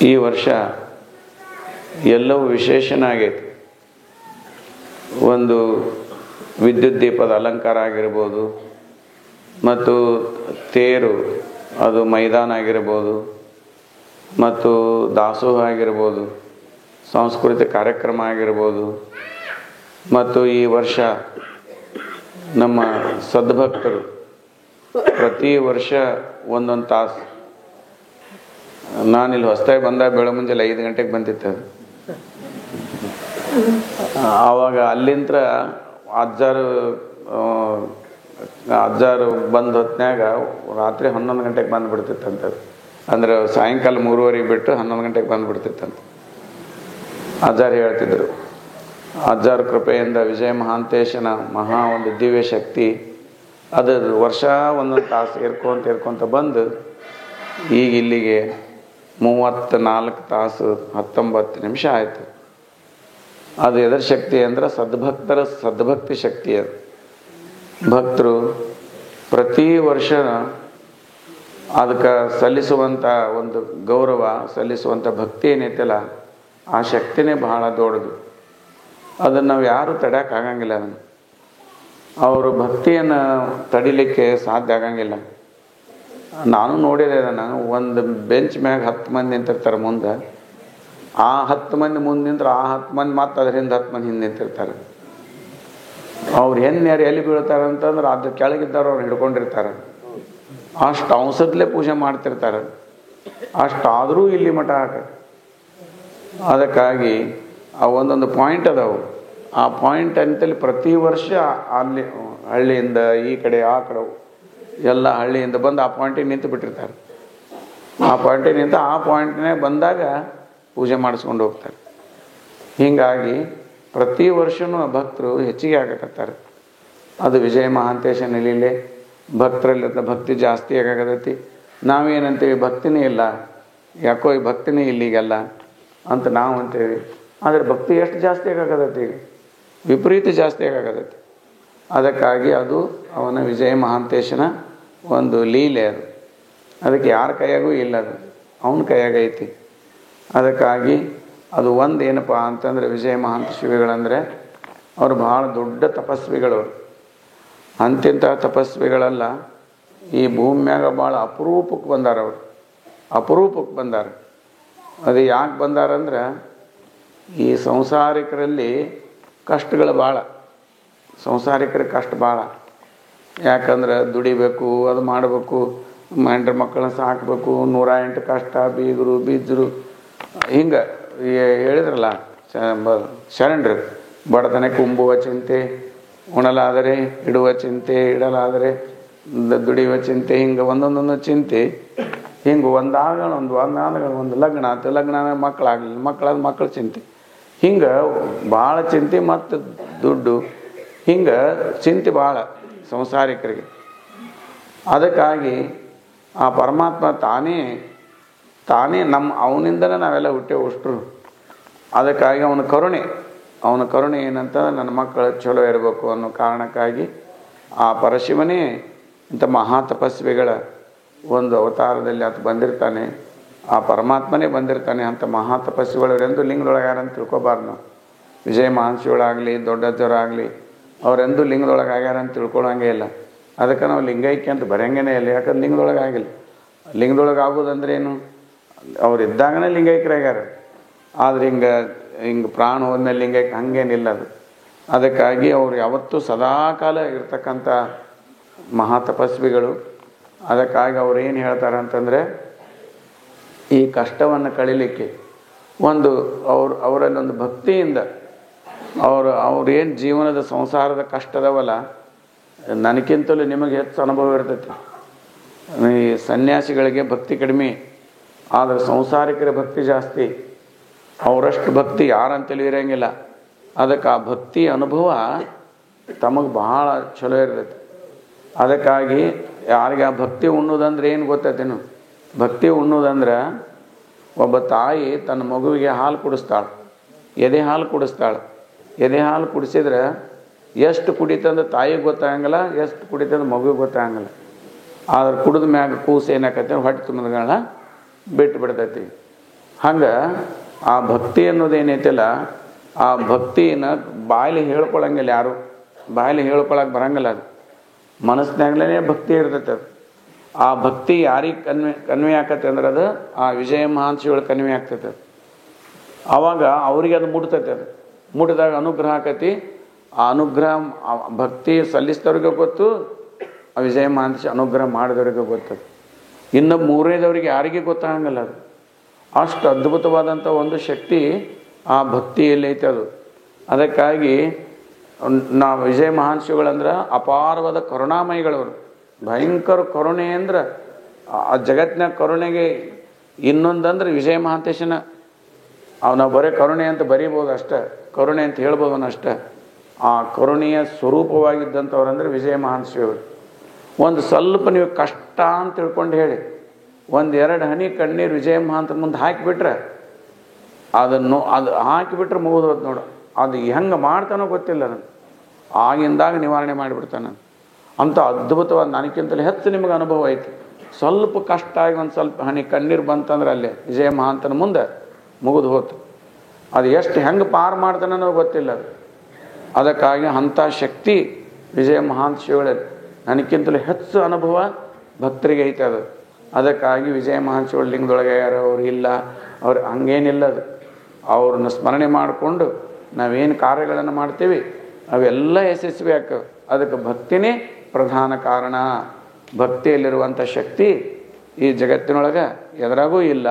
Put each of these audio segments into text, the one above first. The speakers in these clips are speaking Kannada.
ಈ ವರ್ಷ ಎಲ್ಲವೂ ವಿಶೇಷನಾಗೈತಿ. ಒಂದು ವಿದ್ಯುತ್ ದೀಪದ ಅಲಂಕಾರ ಆಗಿರ್ಬೋದು, ಮತ್ತು ತೇರು ಅದು ಮೈದಾನ ಆಗಿರ್ಬೋದು, ಮತ್ತು ದಾಸೋಹ ಆಗಿರ್ಬೋದು, ಸಾಂಸ್ಕೃತಿಕ ಕಾರ್ಯಕ್ರಮ ಆಗಿರ್ಬೋದು, ಮತ್ತು ಈ ವರ್ಷ ನಮ್ಮ ಸದ್ಭಕ್ತರು ಪ್ರತಿ ವರ್ಷ ಒಂದೊಂದು ತಾಸು, ನಾನಿಲ್ಲಿ ಹೊಸದಾಗಿ ಬಂದಾಗ ಬೆಳ ಮುಂಜಾನೆ 5 ಗಂಟೆಗೆ ಬಂದಿತ್ತು. ಆವಾಗ ಅಲ್ಲಿಂದ ಅಜ್ಜಾರು ಬಂದ ಹೊತ್ನ್ಯಾಗ ರಾತ್ರಿ 11 ಗಂಟೆಗೆ ಬಂದುಬಿಡ್ತಿತ್ತಂತ. ಅಂದ್ರೆ ಸಾಯಂಕಾಲ 3:30 ಬಿಟ್ಟು 11 ಗಂಟೆಗೆ ಬಂದುಬಿಡ್ತಿತ್ತಂತ ಅಜ್ಜಾರು ಹೇಳ್ತಿದ್ರು. ಅಜ್ಜಾರ ಕೃಪೆಯಿಂದ ವಿಜಯ ಮಹಾಂತೇಶನ ಮಹಾ ಒಂದು ದಿವ್ಯ ಶಕ್ತಿ ಅದು ವರ್ಷ ಒಂದೊಂದು ತಾಸು ಏರ್ಕೊಂತ ಬಂದು ಈಗ ಇಲ್ಲಿಗೆ 34 ತಾಸು 19 ನಿಮಿಷ ಆಯಿತು. ಅದು ಎದರ ಶಕ್ತಿ ಅಂದ್ರೆ ಸದ್ಭಕ್ತರ ಸದ್ಭಕ್ತಿ ಶಕ್ತಿ. ಅದು ಭಕ್ತರು ಪ್ರತಿ ವರ್ಷ ಅದಕ್ಕೆ ಸಲ್ಲಿಸುವಂಥ ಒಂದು ಗೌರವ, ಸಲ್ಲಿಸುವಂಥ ಭಕ್ತಿ ಏನೈತಲ್ಲ, ಆ ಶಕ್ತಿನೇ ಬಹಳ ದೊಡ್ಡದು. ಅದನ್ನು ನಾವು ಯಾರೂ ತಡೆಯೋಕ್ಕಾಗಂಗಿಲ್ಲ. ಅದನ್ನು ಅವರು ಭಕ್ತಿಯನ್ನು ತಡಿಲಿಕ್ಕೆ ಸಾಧ್ಯ ಆಗಂಗಿಲ್ಲ. ನಾನು ನೋಡಿದೆ ಅದನ್ನು. ಒಂದು ಬೆಂಚ್ ಮ್ಯಾಗ 10 ಮಂದಿ ನಿಂತಿರ್ತಾರೆ ಮುಂದೆ, ಆ 10 ಮಂದಿ ಮುಂದೆ ನಿಂತ್ರೆ ಆ 10 ಮಂದಿ ಮತ್ತು ಅದರಿಂದ 10 ಮಂದಿ ಹಿಂದೆ ನಿಂತಿರ್ತಾರೆ. ಅವ್ರು ಯಾರು ಎಲ್ಲಿ ಬೀಳ್ತಾರೆ ಅಂತಂದ್ರೆ ಅದ್ರ ಕೆಳಗಿದ್ದವ್ರು ಅವ್ರು ಹಿಡ್ಕೊಂಡಿರ್ತಾರೆ. ಅಷ್ಟು ಔಷಧಲೇ ಪೂಜೆ ಮಾಡ್ತಿರ್ತಾರೆ. ಅಷ್ಟಾದರೂ ಇಲ್ಲಿ ಮಠ ಅದಕ್ಕಾಗಿ ಆ ಒಂದೊಂದು ಪಾಯಿಂಟ್ ಅದಾವು. ಆ ಪಾಯಿಂಟ್ ಅಂತಲ್ಲಿ ಪ್ರತಿ ವರ್ಷ ಅಲ್ಲಿ ಹಳ್ಳಿಯಿಂದ ಈ ಕಡೆ ಆ ಕಡೆ ಎಲ್ಲ ಹಳ್ಳಿಯಿಂದ ಬಂದು ಆ ಪಾಯಿಂಟಿಗೆ ನಿಂತು ಬಿಟ್ಟಿರ್ತಾರೆ. ಆ ಪಾಯಿಂಟಿಗೆ ನಿಂತು ಆ ಪಾಯಿಂಟ್ನೇ ಬಂದಾಗ ಪೂಜೆ ಮಾಡಿಸ್ಕೊಂಡು ಹೋಗ್ತಾರೆ. ಹೀಗಾಗಿ ಪ್ರತಿ ವರ್ಷವೂ ಭಕ್ತರು ಹೆಚ್ಚಿಗೆ ಆಗಕತ್ತಾರೆ. ಅದು ವಿಜಯ ಮಹಾಂತೇಶ ನೆಲೆಯಲ್ಲೇ ಭಕ್ತರಲ್ಲಿ ಭಕ್ತಿ ಜಾಸ್ತಿ ಆಗಾಕತ್ತೈತಿ. ನಾವೇನಂತೀವಿ ಭಕ್ತಿನೇ ಇಲ್ಲ, ಯಾಕೋ ಈ ಭಕ್ತಿನೇ ಇಲ್ಲಿಗೆಲ್ಲ ಅಂತ ನಾವು ಅಂತೀವಿ. ಆದರೆ ಭಕ್ತಿ ಎಷ್ಟು ಜಾಸ್ತಿ ಆಗಾಕತ್ತೈತಿ, ಈಗ ವಿಪರೀತ ಜಾಸ್ತಿ ಆಗಾಕತ್ತೈತಿ. ಅದಕ್ಕಾಗಿ ಅದು ಅವನ ವಿಜಯ ಮಹಾಂತೇಶನ ಒಂದು ಲೀಲೆ. ಅದಕ್ಕೆ ಯಾರ ಕೈಯಾಗೂ ಇಲ್ಲ, ಅದು ಅವನ ಕೈಯಾಗೈತಿ. ಅದಕ್ಕಾಗಿ ಅದು ಒಂದು ಏನಪ್ಪ ಅಂತಂದರೆ ವಿಜಯ ಮಹಾಂತ ಶಿವಿಗಳಂದರೆ ಅವರು ಭಾಳ ದೊಡ್ಡ ತಪಸ್ವಿಗಳವರು. ಅಂತಿಂಥ ತಪಸ್ವಿಗಳಲ್ಲ, ಈ ಭೂಮಿಯಾಗ ಭಾಳ ಅಪರೂಪಕ್ಕೆ ಬಂದಾರ. ಅವರು ಅಪರೂಪಕ್ಕೆ ಬಂದಾರ. ಅದು ಯಾಕೆ ಬಂದಾರಂದ್ರೆ ಈ ಸಂಸಾರಿಕರಲ್ಲಿ ಕಷ್ಟಗಳು ಭಾಳ, ಸಂಸಾರಿಕರಿಗೆ ಕಷ್ಟ ಭಾಳ. ಯಾಕಂದ್ರೆ ದುಡಿಬೇಕು, ಅದು ಮಾಡಬೇಕು, ಹೆಂಡ್ರ ಮಕ್ಕಳನ್ನ ಸಾಕಬೇಕು, 108 ಕಷ್ಟ, ಬೀಗರು ಬಿಜ್ಜರು ಹಿಂಗೆ ಹೇಳಿದ್ರಲ್ಲ ಶರಣರು. ಬಡತನಕ್ಕೆ ಉಂಬುವ ಚಿಂತೆ, ಉಣಲಾದರೆ ಇಡುವ ಚಿಂತೆ, ಇಡಲಾದರೆ ದುಡಿಯುವ ಚಿಂತೆ, ಹಿಂಗೆ ಒಂದೊಂದೊಂದು ಚಿಂತೆ. ಹಿಂಗೆ ಒಂದಾದ ಒಂದು ಲಗ್ನ ಆಯ್ತು, ಲಗ್ನ ಮಕ್ಕಳಾಗಲಿಲ್ಲ, ಮಕ್ಕಳಾದ ಮಕ್ಕಳ ಚಿಂತೆ, ಹಿಂಗೆ ಭಾಳ ಚಿಂತೆ. ಮತ್ತು ದುಡ್ಡು, ಹಿಂಗೆ ಚಿಂತೆ ಭಾಳ ಸಂಸಾರಿಕರಿಗೆ. ಅದಕ್ಕಾಗಿ ಆ ಪರಮಾತ್ಮ ತಾನೇ ಅವನಿಂದನೇ ನಾವೆಲ್ಲ ಹುಟ್ಟೇವು ಅಷ್ಟರು. ಅದಕ್ಕಾಗಿ ಅವನ ಕರುಣೆ ಏನಂತಂದ್ರೆ ನನ್ನ ಮಕ್ಕಳು ಚಲೋ ಇರಬೇಕು ಅನ್ನೋ ಕಾರಣಕ್ಕಾಗಿ ಆ ಪರಶಿವನೇ ಇಂಥ ಮಹಾ ತಪಸ್ವಿಗಳ ಒಂದು ಅವತಾರದಲ್ಲಿ ಆತ ಬಂದಿರ್ತಾನೆ. ಆ ಪರಮಾತ್ಮನೇ ಬಂದಿರ್ತಾನೆ. ಅಂಥ ಮಹಾ ತಪಸ್ವಿಗಳವರೆಂದು ಲಿಂಗದೊಳಗೆ ಯಾರಂತ ತಿಳ್ಕೊಬಾರ್ದು ನಾವು. ವಿಜಯ ಮಹಾಂಶಿಗಳಾಗಲಿ ದೊಡ್ಡಜ್ಜವರಾಗಲಿ ಅವರೆಂದು ಲಿಂಗದೊಳಗೆ ಆಗ್ಯಾರಂತ ತಿಳ್ಕೊಳ್ಳೋಂಗೇ ಇಲ್ಲ. ಅದಕ್ಕೆ ನಾವು ಲಿಂಗೈಕ್ಯ ಅಂತ ಬರೆಯಂಗೇ ಇಲ್ಲ. ಯಾಕಂದ್ರೆ ಲಿಂಗದೊಳಗೆ ಆಗಿಲ್ಲ. ಲಿಂಗದೊಳಗೆ ಆಗೋದಂದ್ರೆ ಏನು, ಅವ್ರು ಇದ್ದಾಗನೇ ಲಿಂಗೈಕ್ಯರಾಗ್ಯಾರ. ಆದರೆ ಹಿಂಗೆ ಪ್ರಾಣ ಹೋದ್ಮೇಲೆ ಲಿಂಗೈಕ್ಯ ಹಂಗೇನಿಲ್ಲ ಅದು. ಅದಕ್ಕಾಗಿ ಅವರು ಯಾವತ್ತೂ ಸದಾಕಾಲ ಇರ್ತಕ್ಕಂಥ ಮಹಾ ತಪಸ್ವಿಗಳು. ಅದಕ್ಕಾಗಿ ಅವ್ರು ಏನು ಹೇಳ್ತಾರೆ ಅಂತಂದರೆ, ಈ ಕಷ್ಟವನ್ನು ಕಳೀಲಿಕ್ಕೆ ಅವರಲ್ಲಿ ಒಂದು ಭಕ್ತಿಯಿಂದ ಅವ್ರು ಏನು ಜೀವನದ ಸಂಸಾರದ ಕಷ್ಟದವಲ್ಲ, ನನಗಿಂತಲೂ ನಿಮಗೆ ಹೆಚ್ಚು ಅನುಭವ ಇರ್ತೈತಿ. ಈ ಸನ್ಯಾಸಿಗಳಿಗೆ ಭಕ್ತಿ ಕಡಿಮೆ, ಆದರೆ ಸಂಸಾರಿಕರ ಭಕ್ತಿ ಜಾಸ್ತಿ. ಅವರಷ್ಟು ಭಕ್ತಿ ಯಾರಂತಲೂ ಇರೋಂಗಿಲ್ಲ. ಅದಕ್ಕೆ ಆ ಭಕ್ತಿ ಅನುಭವ ತಮಗೆ ಭಾಳ ಚಲೋ ಇರ್ತೈತಿ. ಅದಕ್ಕಾಗಿ ಯಾರಿಗೆ ಆ ಭಕ್ತಿ ಉಣ್ಣೋದಂದ್ರೆ ಏನು ಗೊತ್ತೈತೇನು? ಭಕ್ತಿ ಉಣ್ಣೋದಂದ್ರೆ ಒಬ್ಬ ತಾಯಿ ತನ್ನ ಮಗುವಿಗೆ ಹಾಲು ಕುಡಿಸ್ತಾಳೆ, ಎದೆ ಹಾಲು ಕುಡಿಸ್ತಾಳೆ. ಎದೆ ಹಾಲು ಕುಡಿಸಿದ್ರೆ ಎಷ್ಟು ಕುಡಿತಂದ್ರೆ ತಾಯಿಗೆ ಗೊತ್ತಾಗಂಗಿಲ್ಲ, ಎಷ್ಟು ಕುಡಿತಂದ್ರೆ ಮಗುವಿಗೆ ಗೊತ್ತಾಗಂಗಿಲ್ಲ. ಆದ್ರೆ ಕುಡಿದ ಮ್ಯಾಗ ಕೂಸು ಏನಾಕೈತೆ ಹೊಟ್ಟೆ ತುಂಬಿದಗಳನ್ನ ಬಿಟ್ಟು ಬಿಡ್ತೈತಿ. ಹಂಗೆ ಆ ಭಕ್ತಿ ಅನ್ನೋದೇನೈತಿಲ್ಲ, ಆ ಭಕ್ತಿನ ಬಾಯಲ್ಲಿ ಹೇಳ್ಕೊಳಂಗಿಲ್ಲ, ಯಾರು ಬಾಯಲ್ಲಿ ಹೇಳ್ಕೊಳಕ್ಕೆ ಬರಂಗಿಲ್ಲ. ಅದು ಮನಸ್ಸಿನಾಗ್ಲೇ ಭಕ್ತಿ ಇರ್ತೈತೆ. ಅದು ಆ ಭಕ್ತಿ ಯಾರಿಗೆ ಕನ್ವೆ ಆಕತ್ತೆ ಅಂದ್ರೆ ಅದು ಆ ವಿಜಯ ಮಹಾಂತಶಿಗಳು ಕನ್ವೆ ಆಗ್ತೈತೆ. ಅದು ಆವಾಗ ಅವ್ರಿಗೆ ಅದು ಮುಟ್ತೈತೆ. ಅದು ಮುಟ್ಟಿದಾಗ ಅನುಗ್ರಹ ಆಕತಿ. ಆ ಅನುಗ್ರಹ ಭಕ್ತಿ ಸಲ್ಲಿಸಿದವ್ರಿಗೆ ಗೊತ್ತು, ಆ ವಿಜಯ ಮಹಾಂತಶಿ ಅನುಗ್ರಹ ಮಾಡಿದವ್ರಿಗೆ ಗೊತ್ತದು. ಇನ್ನು ಮೂರನೇದವ್ರಿಗೆ ಯಾರಿಗೆ ಗೊತ್ತಾಗಂಗಿಲ್ಲ. ಅದು ಅಷ್ಟು ಅದ್ಭುತವಾದಂಥ ಒಂದು ಶಕ್ತಿ ಆ ಭಕ್ತಿಯಲ್ಲಿ ಐತೆ. ಅದು ಅದಕ್ಕಾಗಿ ನಾವು ವಿಜಯ ಮಹಾಂತಶಿಗಳಂದ್ರೆ ಅಪಾರವಾದ ಕರುಣಾಮಯಿಗಳವರು. ಭಯಂಕರ ಕರುಣೆ ಅಂದ್ರೆ ಆ ಜಗತ್ತಿನ ಕರುಣೆಗೆ ಇನ್ನೊಂದಂದ್ರೆ ವಿಜಯ ಮಹಾಂತೇಶನ. ನಾವು ಬರೀ ಕರುಣೆ ಅಂತ ಬರೀಬೋದು ಅಷ್ಟೇ, ಕರುಣೆ ಅಂತ ಹೇಳ್ಬೋದು ಅಷ್ಟೇ. ಆ ಕರುಣೆಯ ಸ್ವರೂಪವಾಗಿದ್ದಂಥವ್ರಂದ್ರೆ ವಿಜಯ ಮಹಾಂತಶಿವರು. ಒಂದು ಸ್ವಲ್ಪ ನೀವು ಕಷ್ಟ ಅಂತ ತಿಳ್ಕೊಂಡು ಹೇಳಿ, ಒಂದೆರಡು ಹನಿ ಕಣ್ಣೀರು ವಿಜಯ ಮಹಾಂತ ಮುಂದೆ ಹಾಕಿಬಿಟ್ರೆ ಅದು ಹಾಕಿಬಿಟ್ರೆ ಮುಗಿದೋದು ನೋಡು. ಅದು ಹೆಂಗೆ ಮಾಡ್ತಾನೋ ಗೊತ್ತಿಲ್ಲ. ನಾನು ಆಗಿಂದಾಗ ನಿವಾರಣೆ ಮಾಡಿಬಿಡ್ತಾನೆ. ಅಂಥ ಅದ್ಭುತವಾದ, ನನಗಿಂತಲೇ ಹೆಚ್ಚು ನಿಮಗೆ ಅನುಭವ ಐತಿ. ಸ್ವಲ್ಪ ಕಷ್ಟ ಆಗಿ ಒಂದು ಸ್ವಲ್ಪ ಹನಿ ಕಣ್ಣೀರು ಬಂತಂದ್ರೆ ಅಲ್ಲೇ ವಿಜಯ ಮಹಾಂತನ ಮುಂದೆ ಮುಗಿದು ಹೋತು. ಅದು ಎಷ್ಟು ಹೆಂಗೆ ಪಾರು ಮಾಡ್ತಾನೆ ಅನ್ನೋದು ಗೊತ್ತಿಲ್ಲ. ಅದು ಅದಕ್ಕಾಗಿ ಅಂಥ ಶಕ್ತಿ ವಿಜಯ ಮಹಾಂತಶಿಗಳಲ್ಲಿ ನನಗಿಂತಲೂ ಹೆಚ್ಚು ಅನುಭವ ಭಕ್ತರಿಗೆ ಐತೆ. ಅದು ಅದಕ್ಕಾಗಿ ವಿಜಯ ಮಹಾಂತಶಿಗಳು ಲಿಂಗದೊಳಗೆ ಯಾರು ಅವ್ರು ಇಲ್ಲ, ಅವ್ರು ಹಂಗೇನಿಲ್ಲ. ಅದು ಅವ್ರನ್ನ ಸ್ಮರಣೆ ಮಾಡಿಕೊಂಡು ನಾವೇನು ಕಾರ್ಯಗಳನ್ನು ಮಾಡ್ತೀವಿ ಅವೆಲ್ಲ ಯಶಸ್ವಿ ಆಗ್ತವೆ. ಅದಕ್ಕೆ ಭಕ್ತಿನೇ ಪ್ರಧಾನ ಕಾರಣ. ಭಕ್ತಿಯಲ್ಲಿರುವಂಥ ಶಕ್ತಿ ಈ ಜಗತ್ತಿನೊಳಗೆ ಎದುರಾಗೂ ಇಲ್ಲ.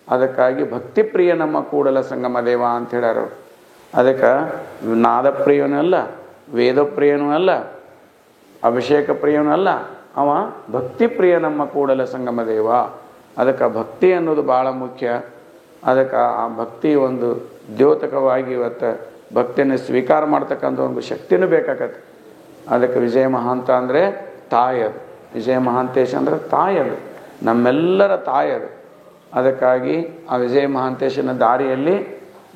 ಅದಕ್ಕಾಗಿ ಭಕ್ತಿ ಪ್ರಿಯ ನಮ್ಮ ಕೂಡಲ ಸಂಗಮ ದೇವ ಅಂತ ಹೇಳ್ಯಾರ. ಅದಕ್ಕೆ ನಾದ ಪ್ರಿಯನೂ ಅಲ್ಲ, ವೇದ ಪ್ರಿಯನೂ ಅಲ್ಲ, ಅಭಿಷೇಕ ಪ್ರಿಯನೂ ಅಲ್ಲ, ಅವ ಭಕ್ತಿ ಪ್ರಿಯ ನಮ್ಮ ಕೂಡಲ ಸಂಗಮ ದೇವ. ಅದಕ್ಕೆ ಭಕ್ತಿ ಅನ್ನೋದು ಭಾಳ ಮುಖ್ಯ. ಅದಕ್ಕೆ ಆ ಭಕ್ತಿ ಒಂದು ದ್ಯೋತಕವಾಗಿ ಇವತ್ತು ಭಕ್ತಿಯನ್ನು ಸ್ವೀಕಾರ ಮಾಡ್ತಕ್ಕಂಥ ಒಂದು ಶಕ್ತಿನೂ ಬೇಕಾಗತ್ತೆ. ಅದಕ್ಕೆ ವಿಜಯ ಮಹಾಂತ ಅಂದರೆ ತಾಯದು, ವಿಜಯ ಮಹಾಂತೇಶ ಅಂದರೆ ತಾಯದು, ನಮ್ಮೆಲ್ಲರ ತಾಯದು. ಅದಕ್ಕಾಗಿ ಆ ವಿಜಯ ಮಹಾಂತೇಶನ ದಾರಿಯಲ್ಲಿ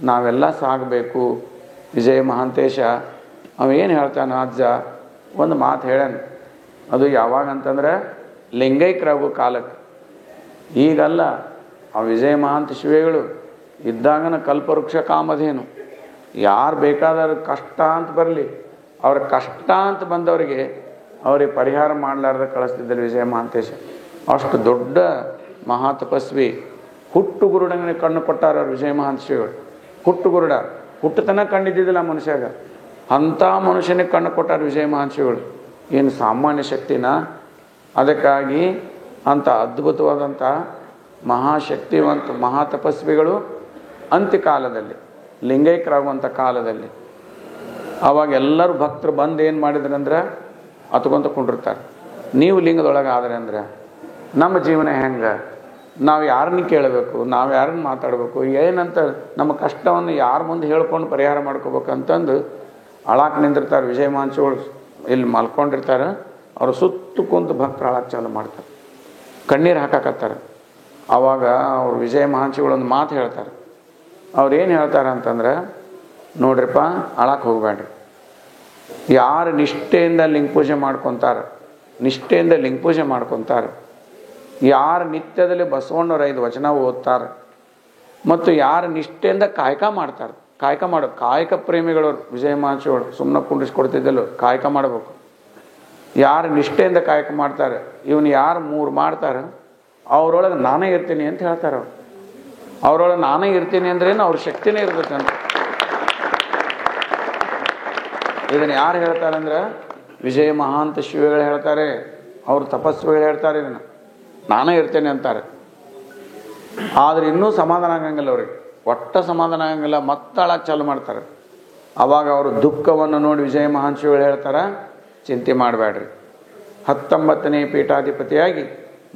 ನಾವೆಲ್ಲ ಸಾಗಬೇಕು. ವಿಜಯ ಮಹಾಂತೇಶ ಅವೇನು ಹೇಳ್ತಾನೆ ಅಜ್ಜ ಒಂದು ಮಾತು ಹೇಳ್ಯಾನ. ಅದು ಯಾವಾಗಂತಂದ್ರೆ ಲಿಂಗೈಕ್ಯರಾಗೋ ಕಾಲಕ್ಕೆ. ಈಗಲ್ಲ, ಆ ವಿಜಯ ಮಹಾಂತ ಶಿವೆಗಳು ಇದ್ದಾಗನ ಕಲ್ಪವೃಕ್ಷ ಕಾಮಧೇನು. ಯಾರು ಬೇಕಾದವ್ರ ಕಷ್ಟ ಅಂತ ಬರಲಿ, ಅವ್ರ ಕಷ್ಟ ಅಂತ ಬಂದವರಿಗೆ ಅವ್ರಿಗೆ ಪರಿಹಾರ ಮಾಡಲಾರ್ದ ಕಳಿಸ್ತಿದ್ದರು ವಿಜಯ ಮಹಾಂತೇಶ. ಅಷ್ಟು ದೊಡ್ಡ ಮಹಾತಪಸ್ವಿ. ಹುಟ್ಟು ಗುರುಡಂಗೆ ಕಣ್ಣು ಕೊಟ್ಟಾರ ಅವ್ರು ವಿಜಯ ಮಹಾಂತ ಶಿವಗಳು. ಹುಟ್ಟು ಗುರುಡ, ಹುಟ್ಟುತನ ಕಂಡಿದ್ದಿದ್ದಿಲ್ಲ ಮನುಷ್ಯಾಗ, ಅಂಥ ಮನುಷ್ಯನಿಗೆ ಕಣ್ಣು ಕೊಟ್ಟಾರ ವಿಜಯ ಮಹಾಂತ ಶಿವಗಳು. ಏನು ಸಾಮಾನ್ಯ ಶಕ್ತಿನ? ಅದಕ್ಕಾಗಿ ಅಂಥ ಅದ್ಭುತವಾದಂಥ ಮಹಾಶಕ್ತಿವಂತ ಮಹಾತಪಸ್ವಿಗಳು ಅಂತ್ಯಕಾಲದಲ್ಲಿ ಲಿಂಗೈಕ್ಯರಾಗುವಂಥ ಕಾಲದಲ್ಲಿ ಆವಾಗ ಎಲ್ಲರೂ ಭಕ್ತರು ಬಂದು ಏನು ಮಾಡಿದ್ರಂದ್ರೆ ಹತ್ಕೊಂತ ಕುಂಡಿರ್ತಾರೆ. ನೀವು ಲಿಂಗದೊಳಗೆ ಆದರೆ ಅಂದ್ರೆ ನಮ್ಮ ಜೀವನ ಹೆಂಗೆ? ನಾವು ಯಾರನ್ನ ಕೇಳಬೇಕು, ನಾವು ಯಾರನ್ನ ಮಾತಾಡಬೇಕು, ಏನಂತ ನಮ್ಮ ಕಷ್ಟವನ್ನು ಯಾರ ಮುಂದೆ ಹೇಳ್ಕೊಂಡು ಪರಿಹಾರ ಮಾಡ್ಕೋಬೇಕಂತಂದು ಅಳಾಕ್ ನಿಂದಿರ್ತಾರೆ. ವಿಜಯ ಮಹಾಂತಶಿಗಳು ಇಲ್ಲಿ ಮಲ್ಕೊಂಡಿರ್ತಾರೆ, ಅವರು ಸುತ್ತು ಕುಂತು ಭಕ್ತರು ಅಳಕ್ಕೆ ಚಾಲು ಮಾಡ್ತಾರೆ, ಕಣ್ಣೀರು ಹಾಕಾಕತ್ತಾರೆ. ಆವಾಗ ಅವ್ರು ವಿಜಯ ಮಹಾಂತಶಿಗಳು ಒಂದು ಮಾತು ಹೇಳ್ತಾರೆ. ಅವ್ರು ಏನು ಹೇಳ್ತಾರೆ ಅಂತಂದ್ರೆ, ನೋಡ್ರಿಪ್ಪ ಅಳಕ್ಕೆ ಹೋಗಬೇಡ್ರಿ. ಯಾರು ನಿಷ್ಠೆಯಿಂದ ಲಿಂಗ ಪೂಜೆ ಮಾಡ್ಕೊತಾರೆ, ನಿಷ್ಠೆಯಿಂದ ಲಿಂಗ ಪೂಜೆ ಮಾಡ್ಕೊತಾರೆ, ಯಾರು ನಿತ್ಯದಲ್ಲಿ ಬಸವಣ್ಣವ್ರ 5 ವಚನ ಓದ್ತಾರೆ, ಮತ್ತು ಯಾರು ನಿಷ್ಠೆಯಿಂದ ಕಾಯಕ ಮಾಡ್ತಾರೆ, ಕಾಯಕ ಪ್ರೇಮಿಗಳವ್ರು ವಿಜಯ ಮಹಾಂತಶಿಗಳು ಸುಮ್ಮನೆ ಕುಂಡಿಸ್ಕೊಡ್ತಿದ್ದಲ್ಲ, ಕಾಯಕ ಮಾಡಬೇಕು. ಯಾರು ನಿಷ್ಠೆಯಿಂದ ಕಾಯಕ ಮಾಡ್ತಾರೆ, ಇವನು ಯಾರು 3 ಮಾಡ್ತಾರೆ ಅವರೊಳಗೆ ನಾನೇ ಇರ್ತೀನಿ ಅಂತ ಹೇಳ್ತಾರೆ. ಅವರೊಳಗೆ ನಾನೇ ಇರ್ತೀನಿ ಅಂದ್ರೇನು ಅವ್ರ ಶಕ್ತಿನೇ ಇರ್ತೈತೆ ಅಂತ. ಇದನ್ನು ಯಾರು ಹೇಳ್ತಾರೆ ಅಂದ್ರೆ ವಿಜಯ ಮಹಾಂತ ಶಿವಗಳು ಹೇಳ್ತಾರೆ, ಅವ್ರ ತಪಸ್ವಿಗಳು ಹೇಳ್ತಾರೆ. ಇದನ್ನು ನಾನೇ ಇರ್ತೇನೆ ಅಂತಾರೆ. ಆದರೆ ಇನ್ನೂ ಸಮಾಧಾನ ಆಗಂಗಿಲ್ಲ ಅವ್ರಿಗೆ, ಒಟ್ಟ ಸಮಾಧಾನ ಆಗಂಗಿಲ್ಲ, ಮತ್ತೆ ಅಳಕ್ಕೆ ಚಾಲು ಮಾಡ್ತಾರೆ. ಆವಾಗ ಅವರು ದುಃಖವನ್ನು ನೋಡಿ ವಿಜಯ ಮಹಾಂತ ಶಿವಗಳು ಹೇಳ್ತಾರೆ, ಚಿಂತೆ ಮಾಡಬೇಡ್ರಿ, 19ನೇ ಪೀಠಾಧಿಪತಿಯಾಗಿ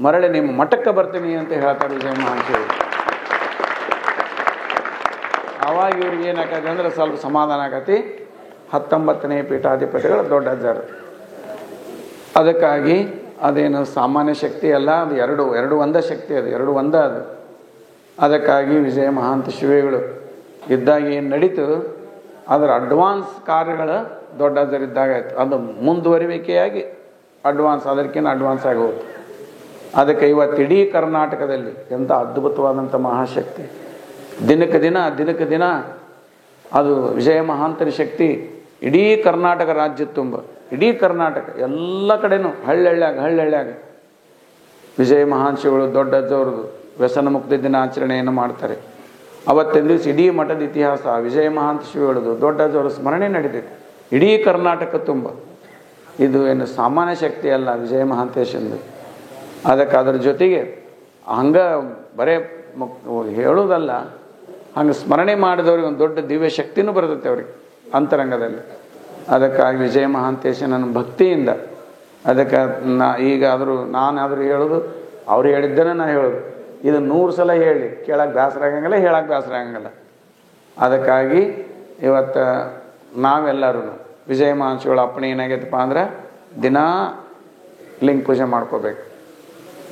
ಮರಳಿ ನಿಮ್ಮ ಮಠಕ್ಕೆ ಬರ್ತೀನಿ ಅಂತ ಹೇಳ್ತಾರೆ ವಿಜಯ ಮಹಾಂತ ಶಿವಗಳು. ಆವಾಗ ಇವ್ರಿಗೆ ಏನಾಗತ್ತೆ ಅಂದ್ರೆ ಸ್ವಲ್ಪ ಸಮಾಧಾನ ಆಗತಿ. 19ನೇ ಪೀಠಾಧಿಪತಿಗಳು ದೊಡ್ಡ ಅಜ್ಜಾರು. ಅದಕ್ಕಾಗಿ ಅದೇನು ಸಾಮಾನ್ಯ ಶಕ್ತಿ ಅಲ್ಲ, ಅದು ಎರಡು ಒಂದೇ ಶಕ್ತಿ, ಅದು 2 ಒಂದೇ ಅದು. ಅದಕ್ಕಾಗಿ ವಿಜಯ ಮಹಾಂತ ಶಿವೆಗಳು ಇದ್ದಾಗ ಏನು ನಡೀತು ಅದರ ಅಡ್ವಾನ್ಸ್ ಕಾರ್ಯಗಳು ದೊಡ್ಡ ಅಜ್ಜರಿದ್ದಾಗ ಆಯಿತು. ಅದು ಮುಂದುವರಿವಿಕೆಯಾಗಿ ಅಡ್ವಾನ್ಸ್, ಅದಕ್ಕಿಂತ ಅಡ್ವಾನ್ಸ್ ಆಗಿ ಹೋಯ್ತು. ಅದಕ್ಕೆ ಇವತ್ತು ಇಡೀ ಕರ್ನಾಟಕದಲ್ಲಿ ಎಂಥ ಅದ್ಭುತವಾದಂಥ ಮಹಾಶಕ್ತಿ ದಿನಕ್ಕೆ ದಿನ ಅದು ವಿಜಯ ಮಹಾಂತನ ಶಕ್ತಿ ಇಡೀ ಕರ್ನಾಟಕ ರಾಜ್ಯ ತುಂಬ, ಇಡೀ ಕರ್ನಾಟಕ ಎಲ್ಲ ಕಡೆನೂ ಹಳ್ಳ್ಯಾಗ ವಿಜಯ ಮಹಾನ್ ಶಿವಗಳು ದೊಡ್ಡಜ್ಜವ್ರದ್ದು ವ್ಯಸನ ಮುಕ್ತಿ ದಿನಾಚರಣೆಯನ್ನು ಮಾಡ್ತಾರೆ. ಅವತ್ತಿನ ದಿವಸ ಇಡೀ ಮಠದ ಇತಿಹಾಸ ವಿಜಯ ಮಹಾಂತ ಶಿವಗಳದು ದೊಡ್ಡಜ್ಜವರ ಸ್ಮರಣೆ ನಡೀತೈತೆ ಇಡೀ ಕರ್ನಾಟಕ ತುಂಬ. ಇದು ಏನು ಸಾಮಾನ್ಯ ಶಕ್ತಿ ಅಲ್ಲ ವಿಜಯ ಮಹಾಂತೇಶಂದು. ಅದಕ್ಕೆ ಅದ್ರ ಜೊತೆಗೆ ಹಂಗೆ ಬರೇ ಹೇಳೋದಲ್ಲ, ಹಂಗೆ ಸ್ಮರಣೆ ಮಾಡಿದವ್ರಿಗೆ ಒಂದು ದೊಡ್ಡ ದಿವ್ಯ ಶಕ್ತಿನೂ ಬರ್ತೈತೆ ಅವ್ರಿಗೆ ಅಂತರಂಗದಲ್ಲಿ. ಅದಕ್ಕಾಗಿ ವಿಜಯ ಮಹಾಂತೇಶನ ಭಕ್ತಿಯಿಂದ ಅದಕ್ಕೆ ನಾನಾದರೂ ಹೇಳೋದು ಅವ್ರು ಹೇಳಿದ್ದೇನೆ ನಾನು ಹೇಳೋದು. ಇದು 100 ಸಲ ಹೇಳಿ ಕೇಳಕ್ಕೆ ಬೇಸರ ಆಗಂಗಿಲ್ಲ, ಹೇಳಕ್ಕೆ ಬೇಸರ ಆಗಂಗಿಲ್ಲ. ಅದಕ್ಕಾಗಿ ಇವತ್ತು ನಾವೆಲ್ಲರೂ ವಿಜಯ ಮಹಾಂಶಿಗಳ ಅಪ್ಪಣೆ ಏನಾಗೈತಪ್ಪ ಅಂದ್ರೆ ದಿನಾ ಲಿಂಗ ಪೂಜೆ ಮಾಡ್ಕೋಬೇಕು.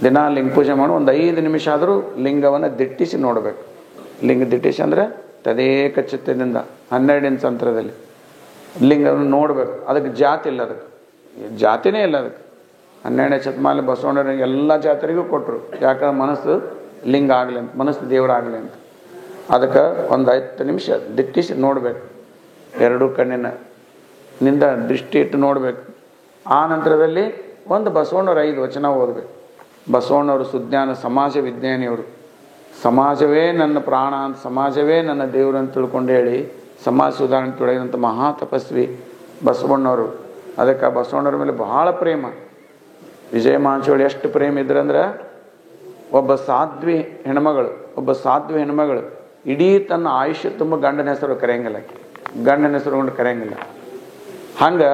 ದಿನಾ ಲಿಂಗ ಪೂಜೆ ಮಾಡಿ ಒಂದು 5 ನಿಮಿಷ ಆದರೂ ಲಿಂಗವನ್ನು ದಿಟ್ಟಿಸಿ ನೋಡಬೇಕು. ಲಿಂಗ ದಿಟ್ಟಿಸಿ ಅಂದರೆ ತದೇಕ ಚಿತ್ತದಿಂದ 12 ತಂತ್ರದಲ್ಲಿ ಲಿಂಗವನ್ನು ನೋಡಬೇಕು. ಅದಕ್ಕೆ ಜಾತಿ ಇಲ್ಲ, ಅದಕ್ಕೆ ಜಾತಿನೇ ಇಲ್ಲ. ಅದಕ್ಕೆ 12ನೇ ಶತಮಾನ ಬಸವಣ್ಣರಿಗೆ ಎಲ್ಲ ಜಾತಿರಿಗೂ ಕೊಟ್ಟರು. ಯಾಕಂದ್ರೆ ಮನಸ್ಸು ಲಿಂಗ ಆಗಲಿ ಅಂತ, ಮನಸ್ಸು ದೇವರಾಗಲಿ ಅಂತ. ಅದಕ್ಕೆ ಒಂದು 10 ನಿಮಿಷ ದಿಟ್ಟಿಸಿ ನೋಡಬೇಕು. 2 ಕಣ್ಣಿನಿಂದ ದೃಷ್ಟಿ ಇಟ್ಟು ನೋಡಬೇಕು. ಆ ನಂತರದಲ್ಲಿ ಒಂದು ಬಸವಣ್ಣವ್ರ 5 ವಚನ ಓದಬೇಕು. ಬಸವಣ್ಣವರು ಸುಜ್ಞಾನ ಸಮಾಜ ವಿಜ್ಞಾನಿಯವರು. ಸಮಾಜವೇ ನನ್ನ ಪ್ರಾಣ ಅಂತ, ಸಮಾಜವೇ ನನ್ನ ದೇವರು ಅಂತ ತಿಳ್ಕೊಂಡು ಹೇಳಿ ಸಮಾಜ ಸುಧಾರಣೆ ತೊಡಗಿದಂಥ ಮಹಾ ತಪಸ್ವಿ ಬಸವಣ್ಣವರು. ಅದಕ್ಕೆ ಬಸವಣ್ಣವ್ರ ಮೇಲೆ ಬಹಳ ಪ್ರೇಮ. ವಿಜಯ ಮಹಾಂಶಿಗಳು ಎಷ್ಟು ಪ್ರೇಮ ಇದ್ರಂದ್ರೆ, ಒಬ್ಬ ಸಾಧ್ವಿ ಹೆಣ್ಮಗಳು ಇಡೀ ತನ್ನ ಆಯುಷ್ಯ ತುಂಬ ಗಂಡನ ಹೆಸರು ಕರೆಯಂಗಿಲ್ಲ, ಗಂಡನ ಹೆಸರು ಕೊಂಡು ಕರೆಯಂಗಿಲ್ಲ. ಹಂಗೆ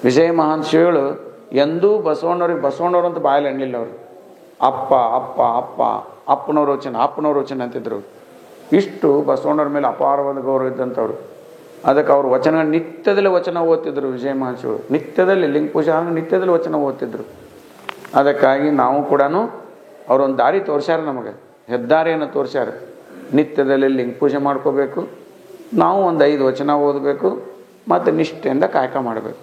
ವಿಜಯ ಮಹಾಂಶಿಗಳು ಎಂದೂ ಬಸವಣ್ಣವ್ರು ಅಂತ ಬಾಯಲ್ಲಿ ಅನ್ನಲಿಲ್ಲ. ಅವರು ಅಪ್ಪ ಅಪ್ಪ ಅಪ್ಪ ಅಪ್ಪನವ್ರ ವಚನ ಅಂತಿದ್ರು. ಇಷ್ಟು ಬಸವಣ್ಣವ್ರ ಮೇಲೆ ಅಪಾರವಾದ ಗೌರವ ಇದ್ದಂಥವ್ರು. ಅದಕ್ಕೆ ಅವ್ರು ನಿತ್ಯದಲ್ಲಿ ವಚನ ಓದ್ತಿದ್ರು. ವಿಜಯ ಮಹಾಂಶಿಗಳು ನಿತ್ಯದಲ್ಲಿ ಲಿಂಗ ಪೂಜೆ ನಿತ್ಯದಲ್ಲಿ ವಚನ ಓದ್ತಿದ್ರು. ಅದಕ್ಕಾಗಿ ನಾವು ಕೂಡ ಅವರೊಂದು ದಾರಿ ತೋರಿಸ್ಯಾರ, ನಮಗೆ ಹೆದ್ದಾರಿಯನ್ನು ತೋರಿಸ್ಯಾರ. ನಿತ್ಯದಲ್ಲಿ ಲಿಂಗ ಪೂಜೆ ಮಾಡ್ಕೋಬೇಕು, ನಾವು ಒಂದು 5 ವಚನ ಓದಬೇಕು ಮತ್ತು ನಿಷ್ಠೆಯಿಂದ ಕಾಯಕ ಮಾಡಬೇಕು.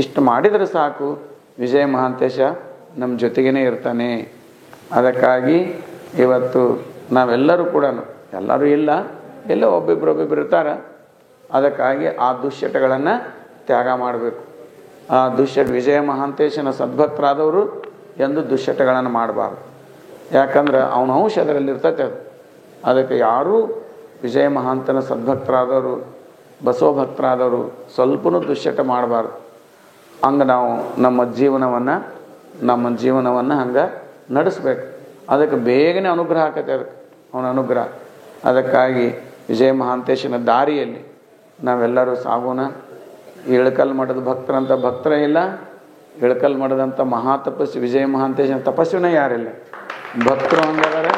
ಇಷ್ಟು ಮಾಡಿದರೆ ಸಾಕು, ವಿಜಯ ಮಹಾಂತೇಶ ನಮ್ಮ ಜೊತೆಗೇ ಇರ್ತಾನೆ. ಅದಕ್ಕಾಗಿ ಇವತ್ತು ನಾವೆಲ್ಲರೂ ಕೂಡ, ಎಲ್ಲರೂ ಇಲ್ಲ, ಎಲ್ಲೋ ಒಬ್ಬೊಬ್ಬರು ಇರ್ತಾರೆ. ಅದಕ್ಕಾಗಿ ಆ ದುಶ್ಚಟಗಳನ್ನು ತ್ಯಾಗ ಮಾಡಬೇಕು. ಆ ವಿಜಯ ಮಹಾಂತೇಶನ ಸದ್ಭಕ್ತರಾದವರು ಎಂದು ದುಶ್ಚಟಗಳನ್ನು ಮಾಡಬಾರ್ದು. ಯಾಕಂದ್ರೆ ಅವನ ಅಂಶ ಅದರಲ್ಲಿ ಇರ್ತೈತೆ. ಅದಕ್ಕೆ ಯಾರೂ ವಿಜಯ ಮಹಾಂತನ ಸದ್ಭಕ್ತರಾದವರು, ಬಸವ ಭಕ್ತರಾದವರು ಸ್ವಲ್ಪನೂ ದುಶ್ಚಟ ಮಾಡಬಾರ್ದು. ಹಂಗೆ ನಾವು ನಮ್ಮ ಜೀವನವನ್ನು ಹಂಗೆ ನಡೆಸ್ಬೇಕು. ಅದಕ್ಕೆ ಬೇಗನೆ ಅನುಗ್ರಹ ಆಕತ್ತೆ, ಅದಕ್ಕೆ ಅವನ ಅನುಗ್ರಹ. ಅದಕ್ಕಾಗಿ ವಿಜಯ ಮಹಾಂತೇಶನ ದಾರಿಯಲ್ಲಿ ನಾವೆಲ್ಲರೂ ಸಾಗೋಣ. ಇಳಕಲ್ ಮಠದ ಭಕ್ತರಂತ ಭಕ್ತರೇ ಇಲ್ಲ, ಇಳಕಲ್ ಮಠದಂಥ ಮಹಾ ತಪಸ್ವಿ ವಿಜಯ ಮಹಾಂತೇಶನ ತಪಸ್ವಿನೇ ಯಾರಿಲ್ಲ. ಭಕ್ತರು ಹಂಗಾದರೆ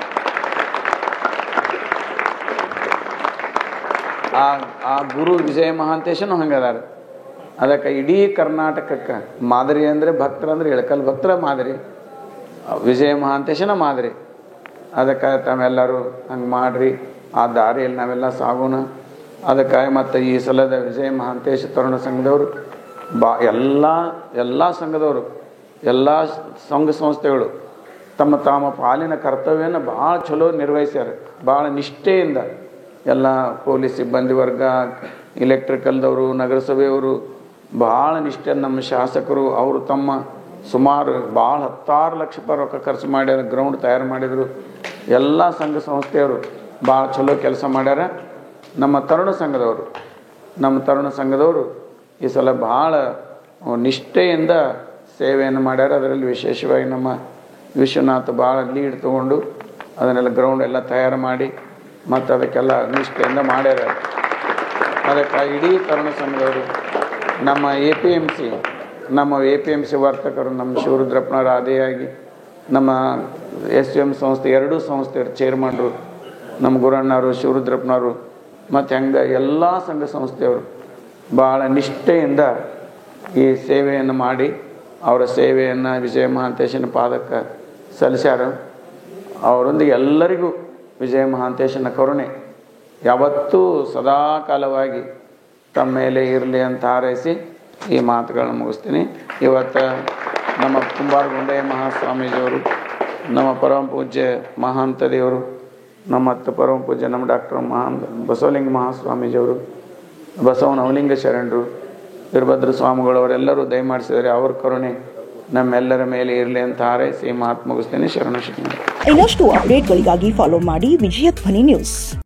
ಆ ಗುರು ವಿಜಯ ಮಹಾಂತೇಶನು ಹಂಗದಾರ. ಅದಕ್ಕೆ ಇಡೀ ಕರ್ನಾಟಕಕ್ಕೆ ಮಾದರಿ ಅಂದರೆ ಭಕ್ತರಂದ್ರೆ ಇಳಕಲ್ ಭಕ್ತರ ಮಾದರಿ, ವಿಜಯ ಮಹಾಂತೇಶನ ಮಾದರಿ. ಅದಕ್ಕೆ ತಾವೆಲ್ಲರೂ ಹಂಗೆ ಮಾಡಿರಿ. ಆ ದಾರಿಯಲ್ಲಿ ನಾವೆಲ್ಲ ಸಾಗೋಣ. ಅದಕ್ಕಾಗಿ ಮತ್ತು ಈ ಸಲದ ವಿಜಯ ಮಹಾಂತೇಶ ತರುಣ ಸಂಘದವರು ಎಲ್ಲ ಸಂಘದವರು, ಎಲ್ಲ ಸಂಘ ಸಂಸ್ಥೆಗಳು ತಮ್ಮ ಪಾಲಿನ ಕರ್ತವ್ಯನ ಭಾಳ ಚಲೋ ನಿರ್ವಹಿಸ್ಯಾರ. ಭಾಳ ನಿಷ್ಠೆಯಿಂದ ಎಲ್ಲ ಪೊಲೀಸ್ ಸಿಬ್ಬಂದಿ ವರ್ಗ, ಇಲೆಕ್ಟ್ರಿಕಲ್ದವರು, ನಗರಸಭೆಯವರು ಭಾಳ ನಿಷ್ಠೆ. ನಮ್ಮ ಶಾಸಕರು ಅವರು ತಮ್ಮ ಸುಮಾರು ಭಾಳ 10 ಲಕ್ಷ ರೂಪಾಯಿ ರೊಕ್ಕ ಖರ್ಚು ಮಾಡ್ಯಾರ, ಗ್ರೌಂಡ್ ತಯಾರು ಮಾಡಿದರು. ಎಲ್ಲ ಸಂಘ ಸಂಸ್ಥೆಯವರು ಭಾಳ ಚಲೋ ಕೆಲಸ ಮಾಡ್ಯಾರ. ನಮ್ಮ ತರುಣ ಸಂಘದವರು ಈ ಸಲ ಭಾಳ ನಿಷ್ಠೆಯಿಂದ ಸೇವೆಯನ್ನು ಮಾಡ್ಯಾರ. ಅದರಲ್ಲಿ ವಿಶೇಷವಾಗಿ ನಮ್ಮ ವಿಶ್ವನಾಥ್ ಭಾಳ ಲೀಡ್ ತೊಗೊಂಡು ಅದನ್ನೆಲ್ಲ ಗ್ರೌಂಡ್ ಎಲ್ಲ ತಯಾರು ಮಾಡಿ ಮತ್ತು ಅದಕ್ಕೆಲ್ಲ ನಿಷ್ಠೆಯಿಂದ ಮಾಡ್ಯಾರ. ಅದಕ್ಕಾಗಿ ಇಡೀ ತರುಣ ಸಂಘದವರು, ನಮ್ಮ ಎ ಪಿ ಎಮ್ ಸಿ ವರ್ತಕರು, ನಮ್ಮ ಶಿವರುದ್ರಪ್ಪನವರ ಆದಿಯಾಗಿ ನಮ್ಮ SUM ಸಂಸ್ಥೆ 2 ಸಂಸ್ಥೆಯವರು ಚೇರ್ಮನ್ರು, ನಮ್ಮ ಗುರಣ್ಣವರು, ಶಿವರುದ್ರಪ್ಪನವರು ಮತ್ತು ಹಂಗೆ ಎಲ್ಲ ಸಂಘ ಸಂಸ್ಥೆಯವರು ಭಾಳ ನಿಷ್ಠೆಯಿಂದ ಈ ಸೇವೆಯನ್ನು ಮಾಡಿ ಅವರ ಸೇವೆಯನ್ನು ವಿಜಯ ಮಹಾಂತೇಶನ ಪಾದಕ್ಕೆ ಸಲ್ಲಿಸ್ಯಾರ. ಅವರೊಂದಿಗೆ ಎಲ್ಲರಿಗೂ ವಿಜಯ ಮಹಾಂತೇಶನ ಕರುಣೆ ಯಾವತ್ತೂ ಸದಾಕಾಲವಾಗಿ ತಮ್ಮ ಮೇಲೆ ಇರಲಿ ಅಂತ ಹಾರೈಸಿ ಈ ಮಾತುಗಳನ್ನ ಮುಗಿಸ್ತೀನಿ. ಇವತ್ತು ನಮ್ಮ ಕುಂಬಾರ ಗುಂಡಯ್ಯ ಮಹಾಸ್ವಾಮೀಜಿಯವರು, ನಮ್ಮ ಪರಮ ಪೂಜ್ಯ ಮಹಾಂತ ದೇವರು ನಮ್ಮ ಅತ್ತ ಪರಮ ಪೂಜ್ಯ ನಮ್ಮ ಡಾಕ್ಟರ್ ಬಸವಲಿಂಗ ಮಹಾಸ್ವಾಮೀಜಿಯವರು, ಬಸವನ ಅವಲಿಂಗ ಶರಣರು, ವೀರಭದ್ರ ಸ್ವಾಮಿಗಳವರೆಲ್ಲರೂ ದಯಮಾಡಿಸಿದರೆ ಅವ್ರ ಕರುಣೆ ನಮ್ಮೆಲ್ಲರ ಮೇಲೆ ಇರಲಿ ಅಂತ ಹಾರೈಸಿ ಮಾತು ಮುಗಿಸ್ತೇನೆ. ಶರಣ. ಇನ್ನಷ್ಟು ಅಪ್ಡೇಟ್ಗಳಿಗಾಗಿ ಫಾಲೋ ಮಾಡಿ ವಿಜಯ ಧ್ವನಿ ನ್ಯೂಸ್.